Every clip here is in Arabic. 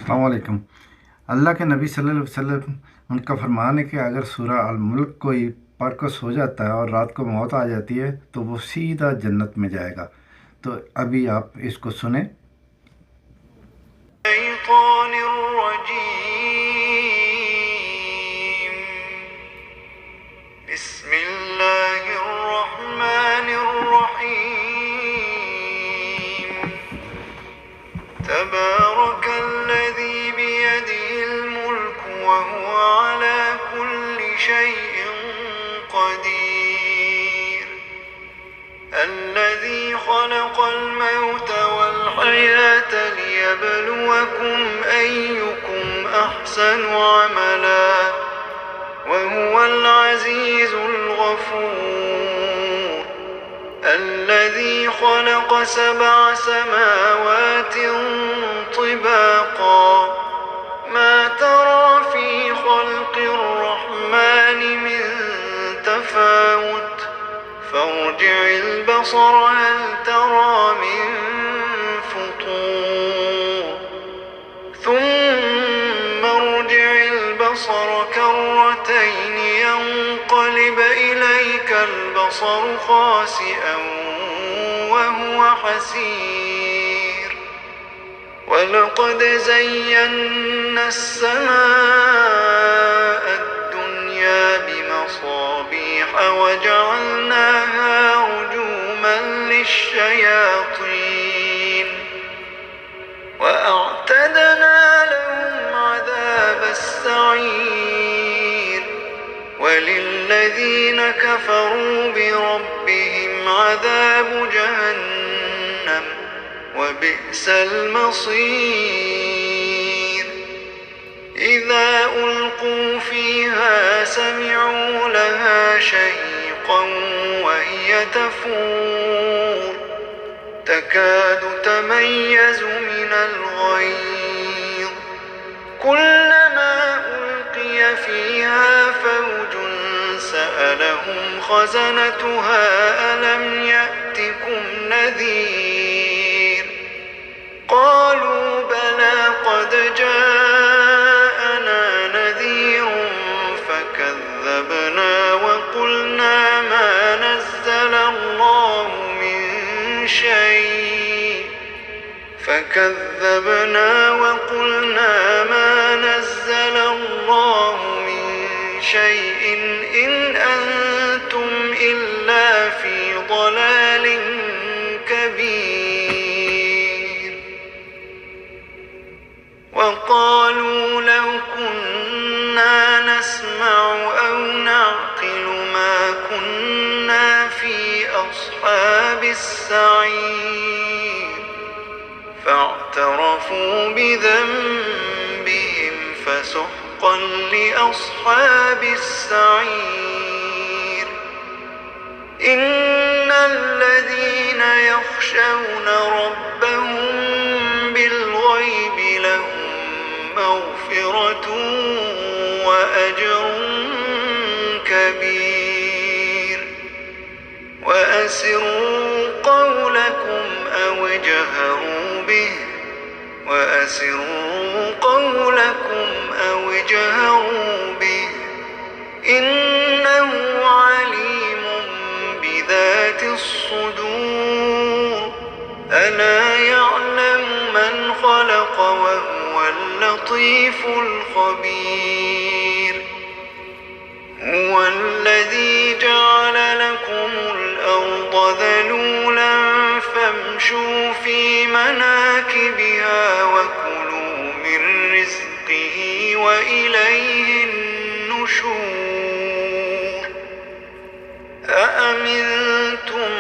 अस्सलाम वालेकुम। अल्लाह के नबी सल्लल्लाहु अलैहि वसल्लम उनका फरमान है कि अगर सूरह अल मुल्क कोई पढ़ कर सो जाता है और रात को मौत आ जाती है तो वो सीधा जन्नत में जाएगा। तो अभी आप इसको सुने। الشيطان الرجيم بسم الله الرحمن الرحيم تبارك الذي بيده الملك وهو على كل شيء قدير الذي خلق الموت والحياة ليبلوكم أيكم أحسن عملا وهو العزيز الغفور الذي خلق 7 سماوات طباقا ما ترى في خلق الرحمن من تفاوت فارجع البصر هل ترى من فطور ثم ارجع البصر كرتين ينقلب إليك البصر خاسئا وهو حسير ولقد زينا السماء الدنيا بمصابيح وجعلناها رجوما للشياطين وأعتدنا لهم عذاب السعير وللذين كفروا بربهم عذاب جهنم وبئس المصير إذا ألقوا فيها سمعوا لها شهيقا وهي تفور تكاد تميز من الغيظ كلما ألقي فيها فوج سألهم خزنتها ألم يأتكم نذير قالوا بلى قد جاءنا نذير فكذبنا وقلنا ما نزل الله من شيء إن أنتم إلا في ضلال كبير وقالوا لو كنا نسمع أو نعقل ما كنا في أصحاب السعير فاعترفوا بذنبهم فسحقا لأصحاب السعير إن الذين يخشون ربهم بالغيب لهم مغفرة وأجر كبير وأسروا قولكم أو اجهروا به إنه عليم بذات الصدور ألا يعلم من خلق وهو اللطيف الخبير هو الذي جعل لكم الأرض ذلولا فامشوا في مناكبها وكلوا من رزقه وإليه النشور أأمنتم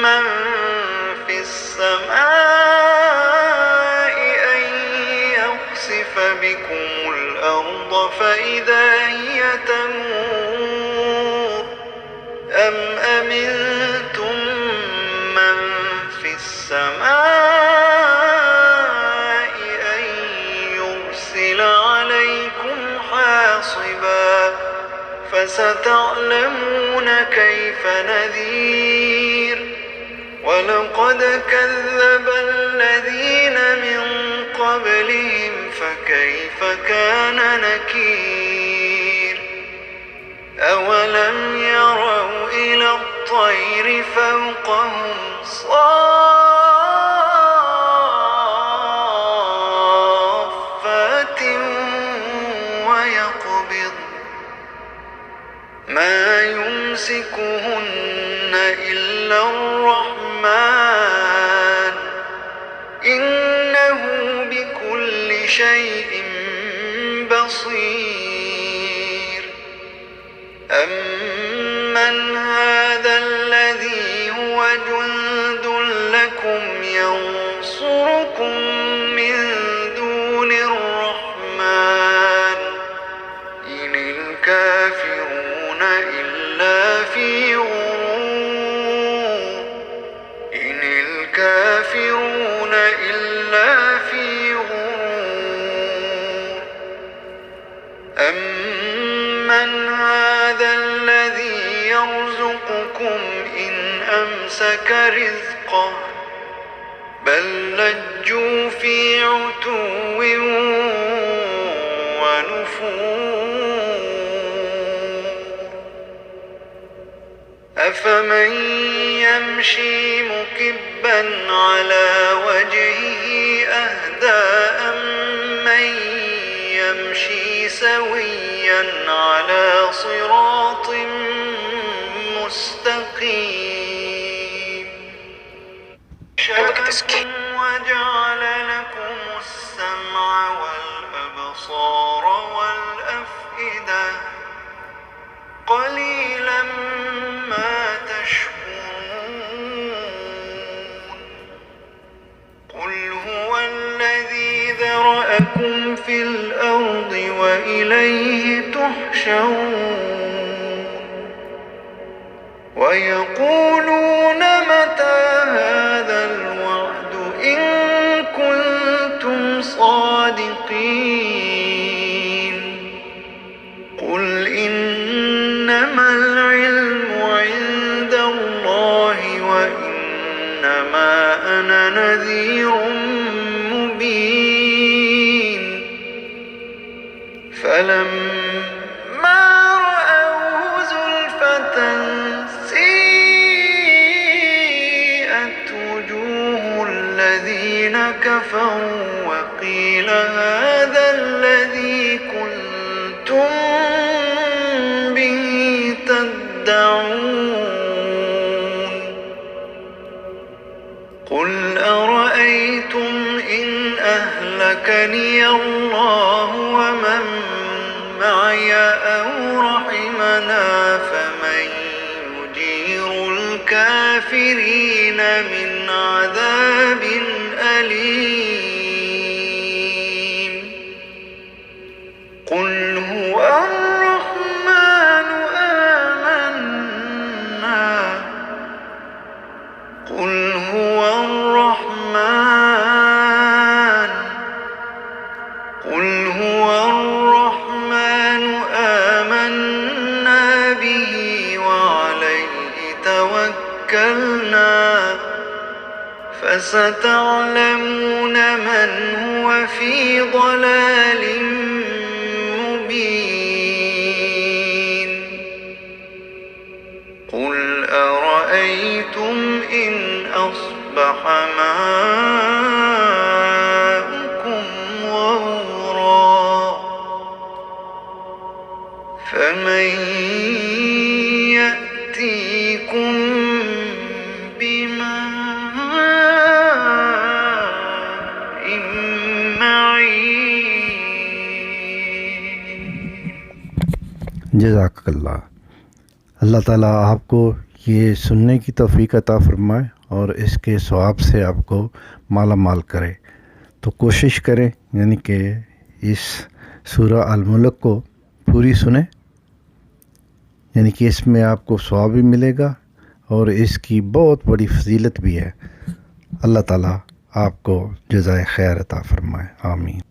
من في السماء أن يخسف بكم الأرض فإذا هي تمور أم أمنتم من في السماء أن يرسل عليكم حاصبا فستعلمون كيف نذير ولقد كذب الذين من قبلهم كيف كان نكير أولم يروا إلى الطير فوقهم صافات ويقبض ما يمسكهن إلا الرحمن إنه بكل شيء بصير أمن هذا الذي هو جند لكم ينصركم من دون الرحمن إن الكافرون إلا في غرور إن الكافرون إلا في غرور أمن هذا الذي يرزقكم إن أمسك رزقه بل لجوا في عتو ونفور أفمن يمشي مكبا على وجهه أهدى أمن يمشي سويا على صراط مستقيم شكركم وجعل لكم السمع والأبصار والأفئدة قليلا ما تشكرون قل هو الذي ذرأكم في الأرض وإليه تحشرون ويقولون متى هذا الوعد إن كنتم صادقين قل إنما العلم عند الله وإنما أنا نذير مبين فلما رأوه زلفة سيئت وجوه الذين كفروا وقيل هذا الذي كنتم به تدعون قل أرأيتم إن أهلكني الله ومن معي أو رحمنا فمن يجير الكافرين من عذاب أليم قل هو الرحمن آمنا قل هو الرحمن قل هو الرحمن آمنا به وعليه توكلنا فستعلمون من هو في ضلال مبين قل أرأيتم إن أصبح ماؤكم غورا فمن يأتيكم بماء معين जज़ाकल्लाह। अल्लाह ताला आपको ये सुनने की तौफीक अता फ़रमाए और इसके सवाब से आपको माला माल करे। तो कोशिश करें यानी कि इस सूरा अल मुल्क को पूरी सुने, यानी कि इसमें आपको सवाब भी मिलेगा और इसकी बहुत बड़ी फजीलत भी है। अल्लाह ताला आपको जज़ाए खैर अता फ़रमाए। आमीन।